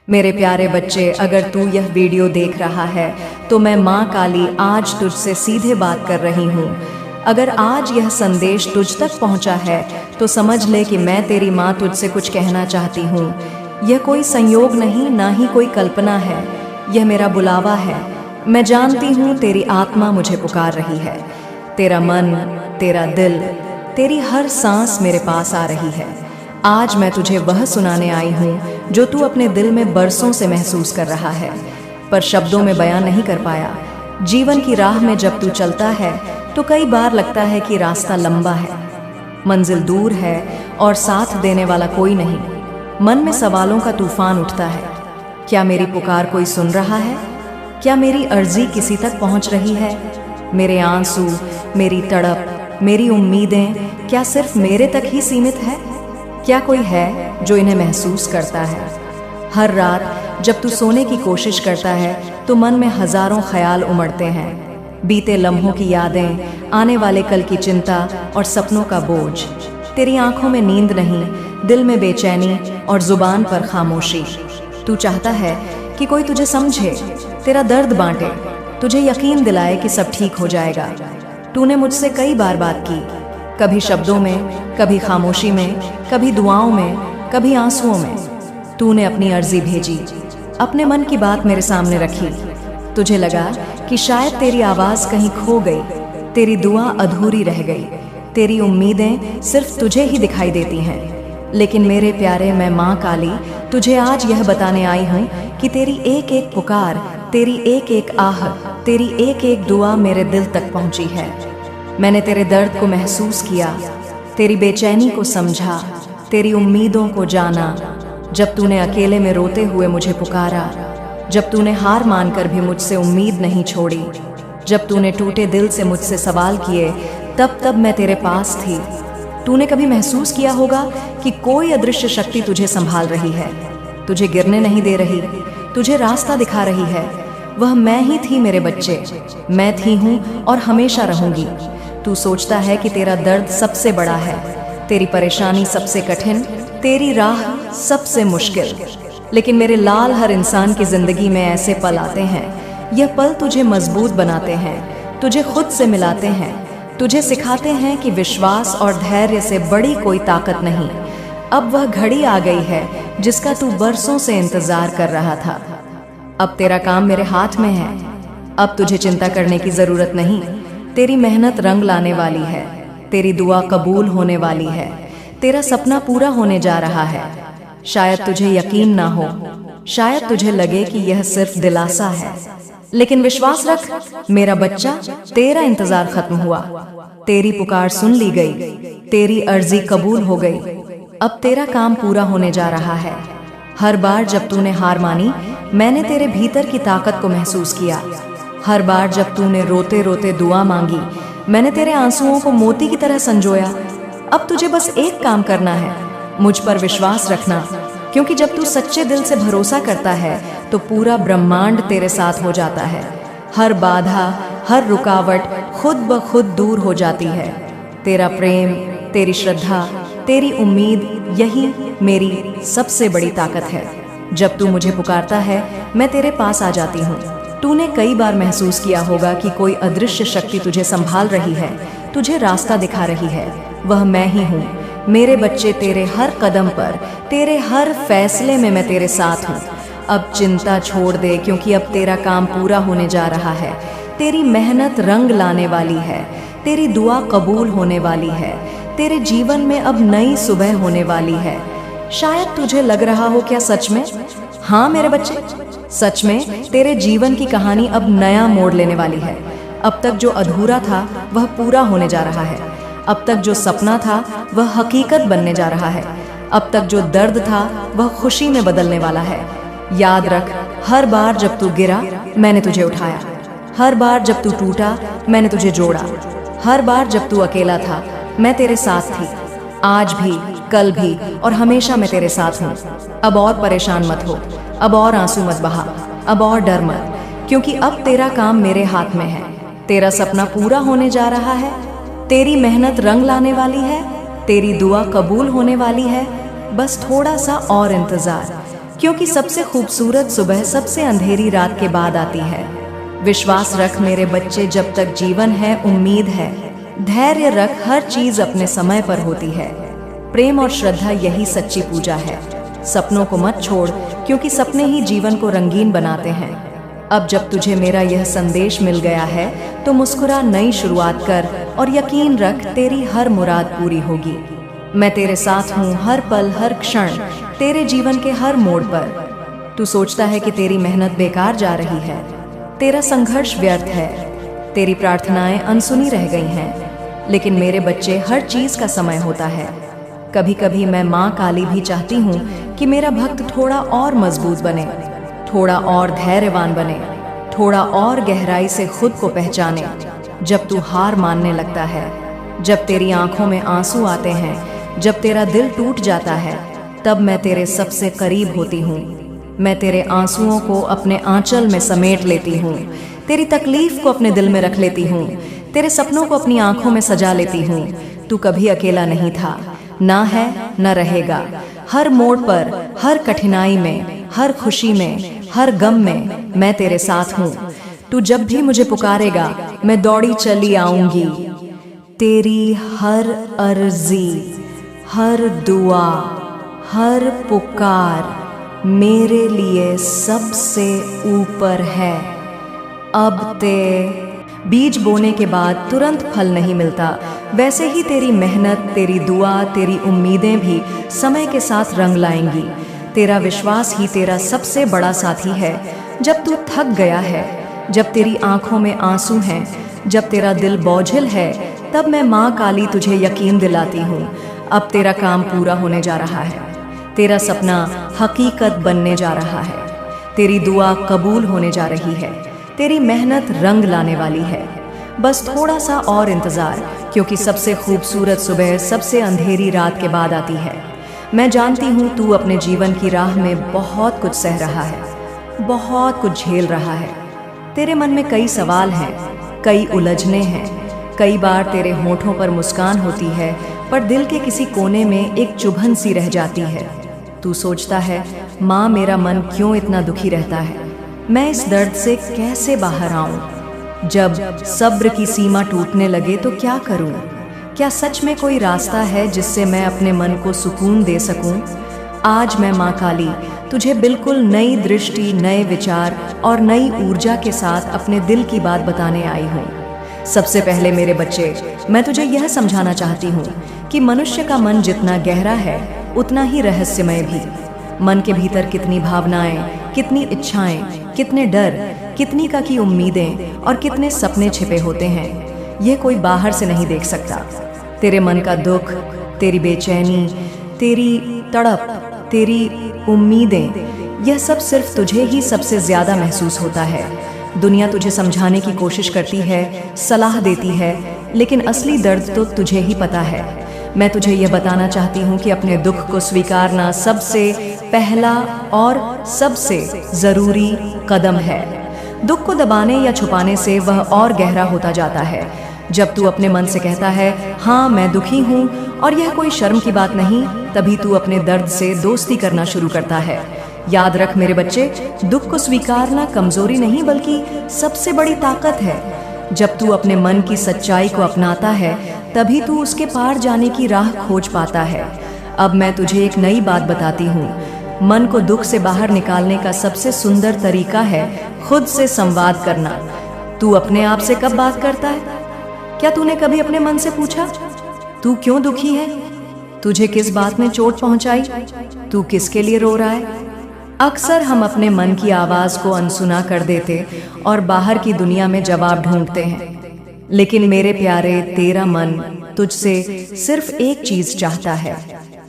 मेरे प्यारे बच्चे, अगर तू यह वीडियो देख रहा है तो मैं माँ काली आज तुझसे सीधे बात कर रही हूँ। अगर आज यह संदेश तुझ तक पहुँचा है तो समझ ले कि मैं तेरी माँ तुझसे कुछ कहना चाहती हूँ। यह कोई संयोग नहीं, ना ही कोई कल्पना है, यह मेरा बुलावा है। मैं जानती हूँ तेरी आत्मा मुझे पुकार रही है। तेरा मन, तेरा दिल, तेरी हर सांस मेरे पास आ रही है। आज मैं तुझे वह सुनाने आई हूँ जो तू अपने दिल में बरसों से महसूस कर रहा है, पर शब्दों में बयां नहीं कर पाया। जीवन की राह में जब तू चलता है तो कई बार लगता है कि रास्ता लंबा है, मंजिल दूर है और साथ देने वाला कोई नहीं। मन में सवालों का तूफान उठता है। क्या मेरी पुकार कोई सुन रहा है? क्या मेरी अर्जी किसी तक पहुंच रही है? मेरे आंसू, मेरी तड़प, मेरी उम्मीदें क्या सिर्फ मेरे तक ही सीमित है? क्या कोई है जो इन्हें महसूस करता है? हर रात जब तू सोने की कोशिश करता है तो मन में हजारों ख्याल उमड़ते हैं। बीते लम्हों की यादें, आने वाले कल की चिंता और सपनों का बोझ। तेरी आंखों में नींद नहीं, दिल में बेचैनी और जुबान पर खामोशी। तू चाहता है कि कोई तुझे समझे, तेरा दर्द बांटे, तुझे यकीन दिलाए कि सब ठीक हो जाएगा। तूने मुझसे कई बार बात की, कभी शब्दों में, कभी खामोशी में, कभी दुआओं में, कभी आंसुओं में। तूने अपनी अर्जी भेजी, अपने मन की बात मेरे सामने रखी। तुझे लगा कि शायद तेरी आवाज कहीं खो गई, तेरी दुआ अधूरी रह गई, तेरी उम्मीदें सिर्फ तुझे ही दिखाई देती हैं। लेकिन मेरे प्यारे, मैं माँ काली तुझे आज यह बताने आई हूँ कि तेरी एक एक पुकार, तेरी एक एक आह, तेरी एक एक दुआ मेरे दिल तक पहुँची है। मैंने तेरे दर्द को महसूस किया, तेरी बेचैनी को समझा, तेरी उम्मीदों को जाना। जब तूने अकेले में रोते हुए मुझे पुकारा, जब तूने हार मानकर भी मुझसे उम्मीद नहीं छोड़ी, जब तूने टूटे दिल से मुझसे सवाल किए, तब मैं तेरे पास थी। तूने कभी महसूस किया होगा कि कोई अदृश्य शक्ति तुझे संभाल रही है, तुझे गिरने नहीं दे रही, तुझे रास्ता दिखा रही है। वह मैं ही थी मेरे बच्चे, मैं थी हूँ और हमेशा रहूंगी। तू सोचता है कि तेरा दर्द सबसे बड़ा है, तेरी परेशानी सबसे कठिन, तेरी राह सबसे मुश्किल। लेकिन मेरे लाल, हर इंसान की जिंदगी में ऐसे पल आते हैं। यह पल तुझे मजबूत बनाते हैं, तुझे खुद से मिलाते हैं, तुझे सिखाते हैं कि विश्वास और धैर्य से बड़ी कोई ताकत नहीं। अब वह घड़ी आ गई है जिसका तू बरसों से इंतजार कर रहा था। अब तेरा काम मेरे हाथ में है। अब तुझे चिंता करने की जरूरत नहीं। तेरी मेहनत रंग लाने वाली है, तेरी दुआ कबूल होने वाली है, तेरा सपना पूरा होने जा रहा है। शायद तुझे यकीन ना हो, शायद तुझे लगे कि यह सिर्फ दिलासा है, लेकिन विश्वास रख मेरा बच्चा, तेरा इंतजार खत्म हुआ। तेरी पुकार सुन ली गई, तेरी अर्जी कबूल हो गई। अब तेरा काम पूरा होने जा रहा है। हर बार जब तूने हार मानी, मैंने तेरे भीतर की ताकत को महसूस किया। हर बार जब तूने रोते रोते दुआ मांगी, मैंने तेरे आंसुओं को मोती की तरह संजोया। अब तुझे बस एक काम करना है, मुझ पर विश्वास रखना, क्योंकि जब तू सच्चे दिल से भरोसा करता है तो पूरा ब्रह्मांड तेरे साथ हो जाता है। हर बाधा, हर रुकावट खुद ब खुद दूर हो जाती है। तेरा प्रेम, तेरी श्रद्धा, तेरी उम्मीद, यही मेरी सबसे बड़ी ताकत है। जब तू मुझे पुकारता है, मैं तेरे पास आ जाती हूँ। तूने कई बार महसूस किया होगा कि कोई अदृश्य शक्ति तुझे संभाल रही है, तुझे रास्ता दिखा रही है। वह मैं ही हूँ मेरे बच्चे। तेरे हर कदम पर, तेरे हर फैसले में मैं तेरे साथ हूँ। अब चिंता छोड़ दे, क्योंकि अब तेरा काम पूरा होने जा रहा है। तेरी मेहनत रंग लाने वाली है, तेरी दुआ कबूल होने वाली है, तेरे जीवन में अब नई सुबह होने वाली है। शायद तुझे लग रहा हो, क्या सच में? हाँ मेरे बच्चे, सच में तेरे जीवन की कहानी अब नया मोड़ लेने वाली है। अब तक जो अधूरा था वह पूरा होने जा रहा है। अब तक जो सपना था वह हकीकत बनने जा रहा है। अब तक जो दर्द था वह खुशी में बदलने वाला है। याद रख, हर बार जब तू गिरा, मैंने तुझे उठाया। हर बार जब तू टूटा, मैंने तुझे जोड़ा। हर बार जब तू अकेला था, मैं तेरे साथ थी। आज भी, कल भी और हमेशा मैं तेरे साथ हूँ। अब और परेशान मत हो, अब और आंसू मत बहा, अब और डर मत, क्योंकि अब तेरा काम मेरे हाथ में है। तेरा सपना पूरा होने जा रहा है, तेरी मेहनत रंग लाने वाली है, तेरी दुआ कबूल होने वाली है। बस थोड़ा सा और इंतजार। क्योंकि सबसे खूबसूरत सुबह सबसे अंधेरी रात के बाद आती है। विश्वास रख मेरे बच्चे, जब तक जीवन है उम्मीद है। धैर्य रख, हर चीज अपने समय पर होती है। प्रेम और श्रद्धा यही सच्ची पूजा है। सपनों को मत छोड़, क्योंकि सपने ही जीवन को रंगीन बनाते हैं। अब जब तुझे मेरा यह संदेश मिल गया है तो मुस्कुरा, नई शुरुआत कर और यकीन रख तेरी हर मुराद पूरी होगी। मैं तेरे साथ हूँ हर पल हर क्षण, तेरे जीवन के हर मोड़ पर। तू सोचता है कि तेरी मेहनत बेकार जा रही है, तेरा संघर्ष व्यर्थ है, तेरी प्रार्थनाएं अनसुनी रह गई हैं। लेकिन मेरे बच्चे, हर चीज का समय होता है। कभी कभी मैं माँ काली भी चाहती हूँ कि मेरा भक्त थोड़ा और मजबूत बने, थोड़ा और धैर्यवान बने, थोड़ा और गहराई से खुद को पहचाने। जब तू हार मानने लगता है, जब तेरी आंखों में आंसू आते हैं, जब तेरा दिल टूट जाता है, तब मैं तेरे सबसे करीब होती हूँ। मैं तेरे आंसुओं को अपने आंचल में समेट लेती हूँ, तेरी तकलीफ को अपने दिल में रख लेती हूँ, तेरे सपनों को अपनी आंखों में सजा लेती हूँ। तू कभी अकेला नहीं था, ना है न रहेगा। हर मोड़ पर, हर कठिनाई में, हर खुशी में, हर गम में मैं तेरे साथ हूँ। तू जब भी मुझे पुकारेगा, मैं दौड़ी चली आऊंगी। तेरी हर अर्जी, हर दुआ, हर पुकार मेरे लिए सबसे ऊपर है। अब ते बीज बोने के बाद तुरंत फल नहीं मिलता, वैसे ही तेरी मेहनत, तेरी दुआ, तेरी उम्मीदें भी समय के साथ रंग लाएंगी। तेरा विश्वास ही तेरा सबसे बड़ा साथी है। जब तू थक गया है, जब तेरी आंखों में आंसू हैं, जब तेरा दिल बोझिल है, तब मैं माँ काली तुझे यकीन दिलाती हूँ। अब तेरा काम पूरा होने जा रहा है, तेरा सपना हकीकत बनने जा रहा है, तेरी दुआ कबूल होने जा रही है, तेरी मेहनत रंग लाने वाली है। बस थोड़ा सा और इंतजार, क्योंकि सबसे खूबसूरत सुबह सबसे अंधेरी रात के बाद आती है। मैं जानती हूँ तू अपने जीवन की राह में बहुत कुछ सह रहा है, बहुत कुछ झेल रहा है। तेरे मन में कई सवाल हैं, कई उलझने हैं। कई बार तेरे होठों पर मुस्कान होती है, पर दिल के किसी कोने में एक चुभन सी रह जाती है। तू सोचता है, माँ मेरा मन क्यों इतना दुखी रहता है, मैं इस दर्द से कैसे बाहर आऊं? जब सब्र की सीमा टूटने लगे तो क्या करूं? क्या सच में कोई रास्ता है जिससे मैं अपने मन को सुकून दे सकूं? आज मैं माँ काली तुझे बिल्कुल नई दृष्टि, नए विचार और नई ऊर्जा के साथ अपने दिल की बात बताने आई हूँ। सबसे पहले मेरे बच्चे, मैं तुझे यह समझाना चाहती हूँ कि मनुष्य का मन जितना गहरा है उतना ही रहस्यमय भी। मन के भीतर कितनी भावनाएं, कितनी इच्छाएं, कितने डर, कितनी का की उम्मीदें और कितने सपने छिपे होते हैं, यह कोई बाहर से नहीं देख सकता। तेरे मन का दुख, तेरी बेचैनी, तेरी तड़प, तेरी उम्मीदें, यह सब सिर्फ तुझे ही सबसे ज्यादा महसूस होता है। दुनिया तुझे समझाने की कोशिश करती है, सलाह देती है, लेकिन असली दर्द तो तुझे ही पता है। मैं तुझे यह बताना चाहती हूँ कि अपने दुख को स्वीकारना सबसे पहला और सबसे जरूरी कदम है। दुख को दबाने या छुपाने से वह और गहरा होता जाता है। जब तू अपने मन से कहता है, हाँ मैं दुखी हूँ और यह कोई शर्म की बात नहीं, तभी तू अपने दर्द से दोस्ती करना शुरू करता है। याद रख मेरे बच्चे, दुख को स्वीकारना कमजोरी नहीं बल्कि सबसे बड़ी ताकत है। जब तू अपने मन की सच्चाई को अपनाता है, तभी तू उसके पार जाने की राह खोज पाता है। अब मैं तुझे एक नई बात बताती हूँ। मन को दुख से बाहर निकालने का सबसे सुंदर तरीका है खुद से संवाद करना। तू अपने आप से कब बात करता है? क्या तूने कभी अपने मन से पूछा, तू क्यों दुखी है? तुझे किस बात ने चोट पहुंचाई? तू किसके लिए रो रहा है? अक्सर हम अपने मन की आवाज को अनसुना कर देते और बाहर की दुनिया में जवाब ढूंढते हैं। लेकिन मेरे प्यारे, तेरा मन तुझसे सिर्फ एक चीज चाहता है,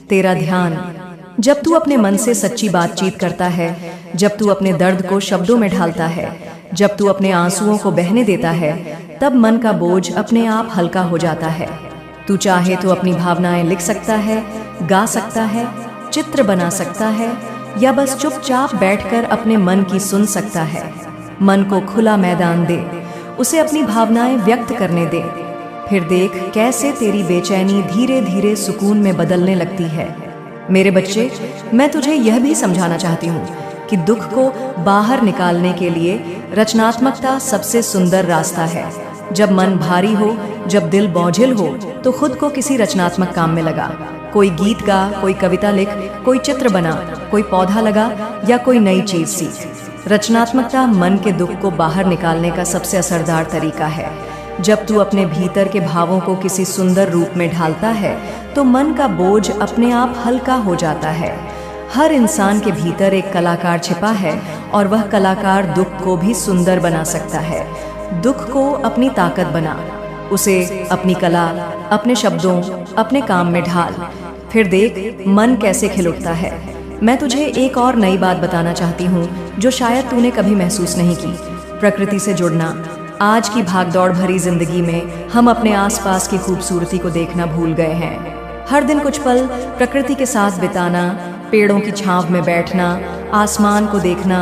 तेरा ध्यान। जब तू अपने मन से सच्ची बातचीत करता है, जब तू अपने दर्द को शब्दों में ढालता है, जब तू अपने आंसुओं को बहने देता है, तब मन का बोझ अपने आप हल्का हो जाता है। तू चाहे तो अपनी भावनाएं लिख सकता है, गा सकता है, चित्र बना सकता है, या बस चुपचाप बैठकर अपने मन की सुन सकता है। मन को खुला मैदान दे, उसे अपनी भावनाएं व्यक्त करने दे। फिर देख कैसे तेरी बेचैनी धीरे धीरे सुकून में बदलने लगती है। मेरे बच्चे, मैं तुझे यह भी समझाना चाहती हूँ कि दुख को बाहर निकालने के लिए रचनात्मकता सबसे सुंदर रास्ता है। जब मन भारी हो, जब दिल बोझिल हो, तो खुद को किसी रचनात्मक काम में लगा। कोई गीत गा, कोई कविता लिख, कोई चित्र बना, कोई पौधा लगा या कोई नई चीज सीख। रचनात्मकता मन के दुख को बाहर निकालने का सबसे असरदार तरीका है। जब तू अपने भीतर के भावों को किसी सुंदर रूप में ढालता है तो मन का बोझ अपने आप हल्का हो जाता है। हर इंसान के भीतर एक कलाकार छिपा है और वह कलाकार दुख को भी सुंदर बना सकता है। दुख को अपनी ताकत बना, उसे अपनी कला, अपने शब्दों, अपने काम में ढाल, फिर देख मन कैसे खिल उठता है। मैं तुझे एक और नई बात बताना चाहती हूँ जो शायद तूने कभी महसूस नहीं की। प्रकृति से जुड़ना। आज की भागदौड़ भरी जिंदगी में हम अपने आसपास की खूबसूरती को देखना भूल गए हैं। हर दिन कुछ पल प्रकृति के साथ बिताना, पेड़ों की छांव में बैठना, आसमान को देखना,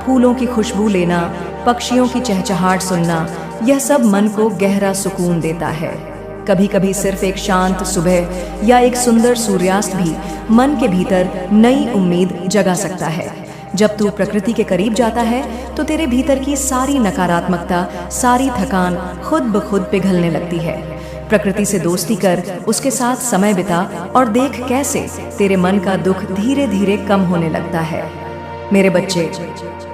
फूलों की खुशबू लेना, पक्षियों की चहचहाट सुनना, यह सब मन को गहरा सुकून देता है। कभी कभी सिर्फ एक शांत सुबह या एक सुंदर सूर्यास्त भी मन के भीतर नई उम्मीद जगा सकता है। जब तू प्रकृति के करीब जाता है तो तेरे भीतर की सारी नकारात्मकता, सारी थकान खुद ब खुद पिघलने लगती है। प्रकृति से दोस्ती कर, उसके साथ समय बिता और देख कैसे तेरे मन का दुख धीरे धीरे कम होने लगता है। मेरे बच्चे,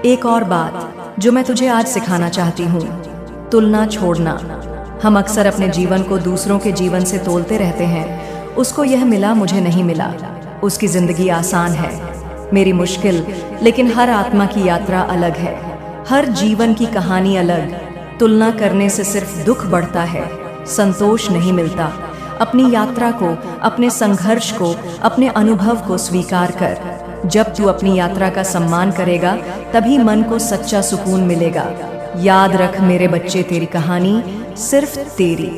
एक और बात जो मैं तुझे आज सिखाना चाहती हूँ, तुलना छोड़ना। हम अक्सर अपने जीवन को दूसरों के जीवन से तोलते रहते हैं। उसको यह मिला, मुझे नहीं मिला, उसकी जिंदगी आसान है, मेरी मुश्किल। लेकिन हर आत्मा की यात्रा अलग है, हर जीवन की कहानी अलग। तुलना करने से सिर्फ दुख बढ़ता है, संतोष नहीं मिलता। अपनी यात्रा को, अपने संघर्ष को, अपने अनुभव को स्वीकार कर। जब तू अपनी यात्रा का सम्मान करेगा तभी मन को सच्चा सुकून मिलेगा। याद रख मेरे बच्चे, तेरी कहानी सिर्फ तेरी,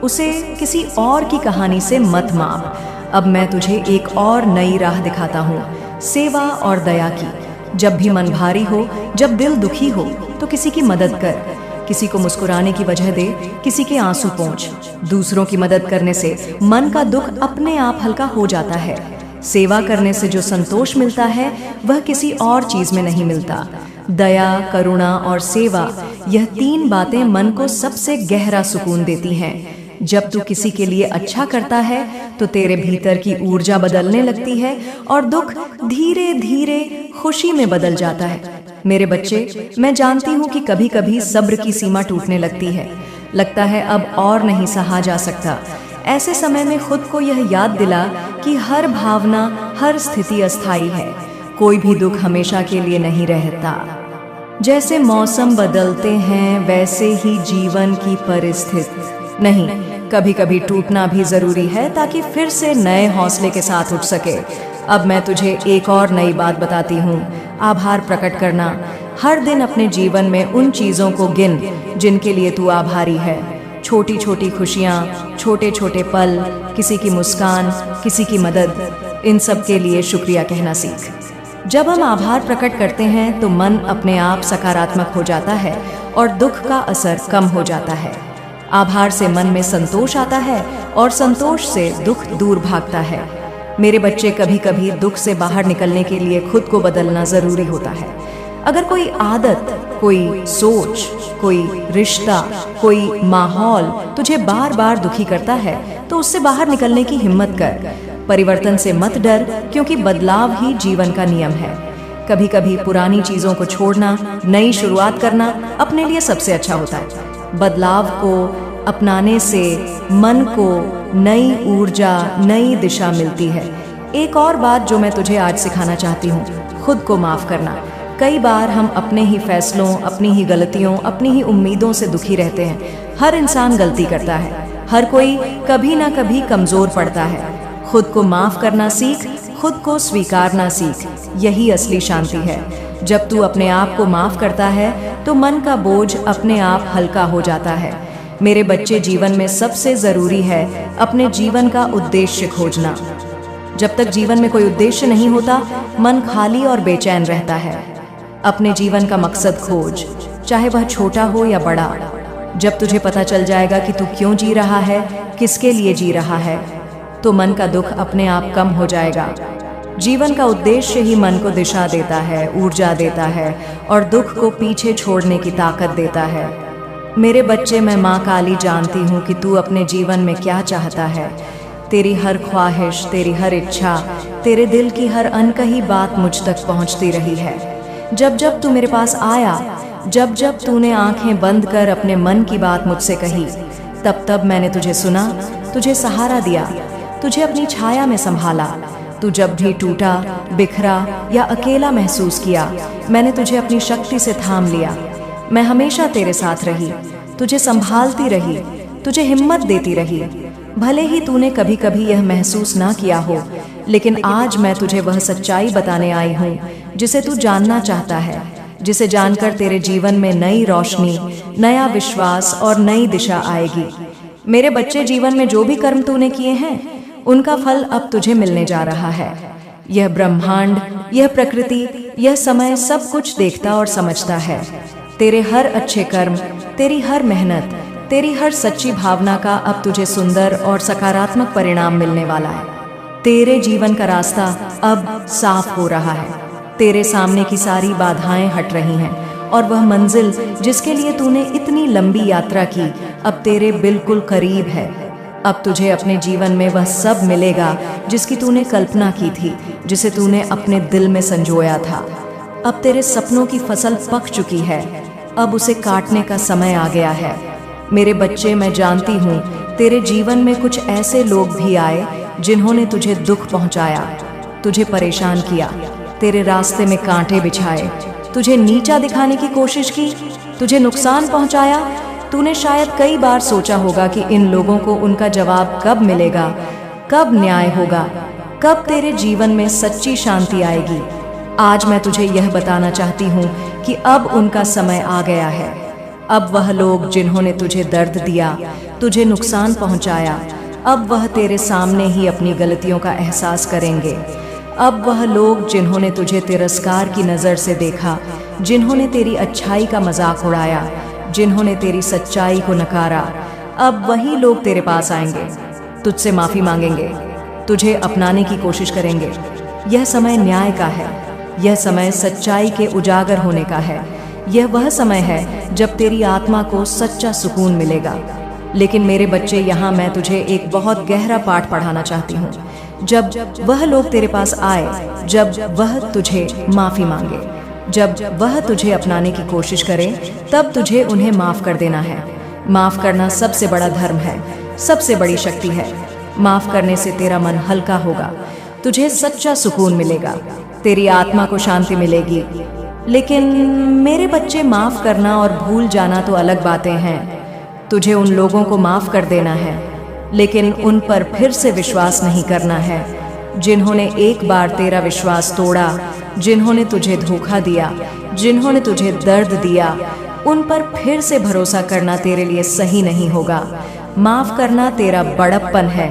उसे किसी और की कहानी से मत माप। अब मैं तुझे एक और नई राह दिखाता हूँ, सेवा और दया की। जब भी मन भारी हो, जब दिल दुखी हो, तो किसी की मदद कर। किसी को मुस्कुराने की वजह दे, किसी के आंसू पोंछ। दूसरों की मदद करने से मन का दुख अपने आप हल्का हो जाता है। सेवा करने से जो संतोष मिलता है वह किसी और चीज में नहीं मिलता। दया, करुणा और सेवा, यह तीन बातें मन को सबसे गहरा सुकून देती हैं। जब तू किसी के लिए अच्छा करता है तो तेरे भीतर की ऊर्जा बदलने लगती है और दुख धीरे धीरे खुशी में बदल जाता है। मेरे बच्चे, मैं जानती हूँ कि कभी कभी सब्र की सीमा टूटने लगती है, लगता है अब और नहीं सहा जा सकता। ऐसे समय में खुद को यह याद दिला कि हर भावना, हर स्थिति अस्थायी है। कोई भी दुख हमेशा के लिए नहीं रहता। जैसे मौसम बदलते हैं वैसे ही जीवन की परिस्थिति नहीं, कभी कभी टूटना भी जरूरी है ताकि फिर से नए हौसले के साथ उठ सके। अब मैं तुझे एक और नई बात बताती हूँ, आभार प्रकट करना। हर दिन अपने जीवन में उन चीजों को गिन जिनके लिए तू आभारी है। छोटी छोटी खुशियाँ, छोटे छोटे पल, किसी की मुस्कान, किसी की मदद, इन सब के लिए शुक्रिया कहना सीख। जब हम आभार प्रकट करते हैं तो मन अपने आप सकारात्मक हो जाता है और दुख का असर कम हो जाता है। आभार से मन में संतोष आता है और संतोष से दुख दूर भागता है। मेरे बच्चे, कभी कभी दुख से बाहर निकलने के लिए खुद को बदलना जरूरी होता है। अगर कोई आदत, कोई सोच, कोई रिश्ता, कोई माहौल तुझे बार बार दुखी करता है तो उससे बाहर निकलने की हिम्मत कर। परिवर्तन से मत डर, क्योंकि बदलाव ही जीवन का नियम है। कभी कभी पुरानी चीजों को छोड़ना, नई शुरुआत करना अपने लिए सबसे अच्छा होता है। बदलाव को अपनाने से मन को नई ऊर्जा, नई दिशा मिलती है। एक और बात जो मैं तुझे आज सिखाना चाहती हूँ, खुद को माफ करना। कई बार हम अपने ही फैसलों, अपनी ही गलतियों, अपनी ही उम्मीदों से दुखी रहते हैं। हर इंसान गलती करता है, हर कोई कभी ना कभी कमजोर पड़ता है। खुद को माफ करना सीख, खुद को स्वीकारना सीख, यही असली शांति है। जब तू अपने आप को माफ करता है तो मन का बोझ अपने आप हल्का हो जाता है। मेरे बच्चे, जीवन में सबसे जरूरी है अपने जीवन का उद्देश्य खोजना। जब तक जीवन में कोई उद्देश्य नहीं होता, मन खाली और बेचैन रहता है। अपने जीवन का मकसद खोज, चाहे वह छोटा हो या बड़ा। जब तुझे पता चल जाएगा कि तू क्यों जी रहा है, किसके लिए जी रहा है, तो मन का दुख अपने आप कम हो जाएगा। जीवन का उद्देश्य ही मन को दिशा देता है, ऊर्जा देता है और दुख को पीछे छोड़ने की ताकत देता है। मेरे बच्चे, मैं माँ काली जानती हूँ कि तू अपने जीवन में क्या चाहता है। तेरी हर ख्वाहिश, तेरी हर इच्छा, तेरे दिल की हर अनकही बात मुझ तक पहुँचती रही है। जब जब तू मेरे पास आया, जब जब तूने आंखें बंद कर अपने मन की बात मुझसे कही, तब तब मैंने तुझे सुना, तुझे सहारा दिया, तुझे अपनी छाया में संभाला। तू जब भी टूटा, बिखरा या अकेला महसूस किया, मैंने तुझे अपनी शक्ति से थाम लिया। मैं हमेशा तेरे साथ रही, तुझे संभालती रही, तुझे हिम्मत देती रही। भले ही तूने कभी कभी यह महसूस ना किया हो, लेकिन आज मैं तुझे वह सच्चाई बताने आई हूँ जिसे तू जानना चाहता है, जिसे जानकर तेरे जीवन में नई रोशनी, नया विश्वास और नई दिशा आएगी। मेरे बच्चे, जीवन में जो भी कर्म तूने किए हैं, उनका फल अब तुझे मिलने जा रहा है। यह ब्रह्मांड, यह प्रकृति, यह समय सब कुछ देखता और समझता है। तेरे हर अच्छे कर्म, तेरी हर मेहनत, तेरी हर सच्ची भावना का अब तुझे सुंदर और सकारात्मक परिणाम मिलने वाला है। तेरे जीवन का रास्ता अब साफ हो रहा है। तेरे सामने की सारी बाधाएं हट रही हैं और वह मंजिल जिसके लिए तूने इतनी लंबी यात्रा की, अब तेरे बिल्कुल करीब है। अब तुझे अपने जीवन में वह सब मिलेगा जिसकी तूने कल्पना की थी, जिसे तूने अपने दिल में संजोया था। अब तेरे सपनों की फसल पक चुकी है, अब उसे काटने का समय आ गया है। मेरे बच्चे, मैं जानती हूँ तेरे जीवन में कुछ ऐसे लोग भी आए जिन्होंने तुझे दुख पहुँचाया, तुझे परेशान किया, तेरे रास्ते में कांटे बिछाए, तुझे नीचा दिखाने की कोशिश की, तुझे नुकसान पहुँचाया। तूने शायद कई बार सोचा होगा कि इन लोगों को उनका जवाब कब मिलेगा, कब न्याय होगा, कब तेरे जीवन में सच्ची शांति आएगी। आज मैं तुझे यह बताना चाहती हूँ कि अब उनका समय आ गया है। अब वह लोग जिन्होंने तुझे दर्द दिया, तुझे नुकसान पहुँचाया, अब वह तेरे सामने ही अपनी गलतियों का एहसास करेंगे। अब वह लोग जिन्होंने तुझे तिरस्कार की नज़र से देखा, जिन्होंने तेरी अच्छाई का मजाक उड़ाया, जिन्होंने तेरी सच्चाई को नकारा, अब वही लोग तेरे पास आएंगे, तुझसे माफ़ी मांगेंगे, तुझे अपनाने की कोशिश करेंगे। यह समय न्याय का है, यह समय सच्चाई के उजागर होने का है। यह वह समय है जब तेरी आत्मा को सच्चा सुकून मिलेगा। लेकिन मेरे बच्चे, यहाँ मैं तुझे एक बहुत गहरा पाठ पढ़ाना चाहती हूँ। जब वह लोग तेरे पास आए, जब वह तुझे माफ़ी मांगे, जब वह तुझे अपनाने की कोशिश करे, तब तुझे उन्हें माफ़ कर देना है। माफ़ करना सबसे बड़ा धर्म है, सबसे बड़ी शक्ति है। माफ़ करने से तेरा मन हल्का होगा, तुझे सच्चा सुकून मिलेगा, तेरी आत्मा को शांति मिलेगी। लेकिन मेरे बच्चे, माफ़ करना और भूल जाना तो अलग बातें हैं। तुझे उन लोगों को माफ़ कर देना है, लेकिन उन पर फिर से विश्वास नहीं करना है जिन्होंने एक बार तेरा विश्वास तोड़ा, जिन्होंने तुझे धोखा दिया, जिन्होंने तुझे दर्द दिया। उन पर फिर से भरोसा करना तेरे लिए सही नहीं होगा। माफ़ करना तेरा बड़प्पन है,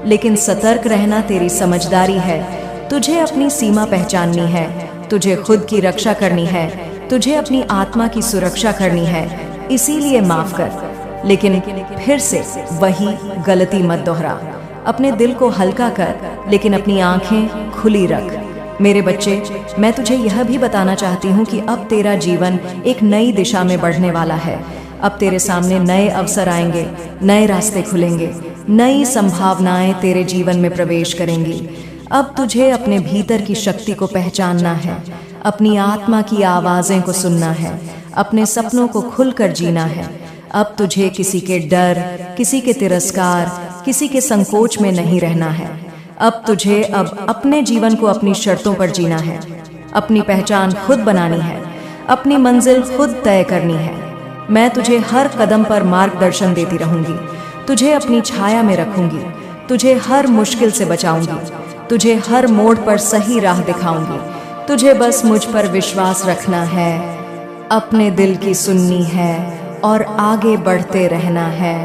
लेकिन सतर्क रहना तेरी समझदारी है। तुझे अपनी सीमा पहचाननी है, तुझे खुद की रक्षा करनी है, तुझे अपनी आत्मा की सुरक्षा करनी है। इसीलिए माफ़ कर, लेकिन फिर से वही गलती मत दोहरा। अपने दिल को हल्का कर, लेकिन अपनी आंखें खुली रख। मेरे बच्चे, मैं तुझे यह भी बताना चाहती हूँ कि अब तेरा जीवन एक नई दिशा में बढ़ने वाला है। अब तेरे सामने नए अवसर आएंगे, नए रास्ते खुलेंगे, नई संभावनाएं तेरे जीवन में प्रवेश करेंगी। अब तुझे अपने भीतर की शक्ति को पहचानना है, अपनी आत्मा की आवाज़ें को सुनना है, अपने सपनों को खुलकर जीना है। अब तुझे किसी के डर, किसी के तिरस्कार, किसी के संकोच में नहीं रहना है। अब तुझे अपने जीवन को अपनी शर्तों पर जीना है, अपनी पहचान खुद बनानी है, अपनी मंजिल खुद तय करनी है। मैं तुझे हर कदम पर मार्गदर्शन देती रहूंगी, तुझे अपनी छाया में रखूंगी, तुझे हर मुश्किल से बचाऊंगी, तुझे हर मोड़ पर सही राह दिखाऊंगी। तुझे बस मुझ पर विश्वास रखना है, अपने दिल की सुननी है और आगे बढ़ते रहना है।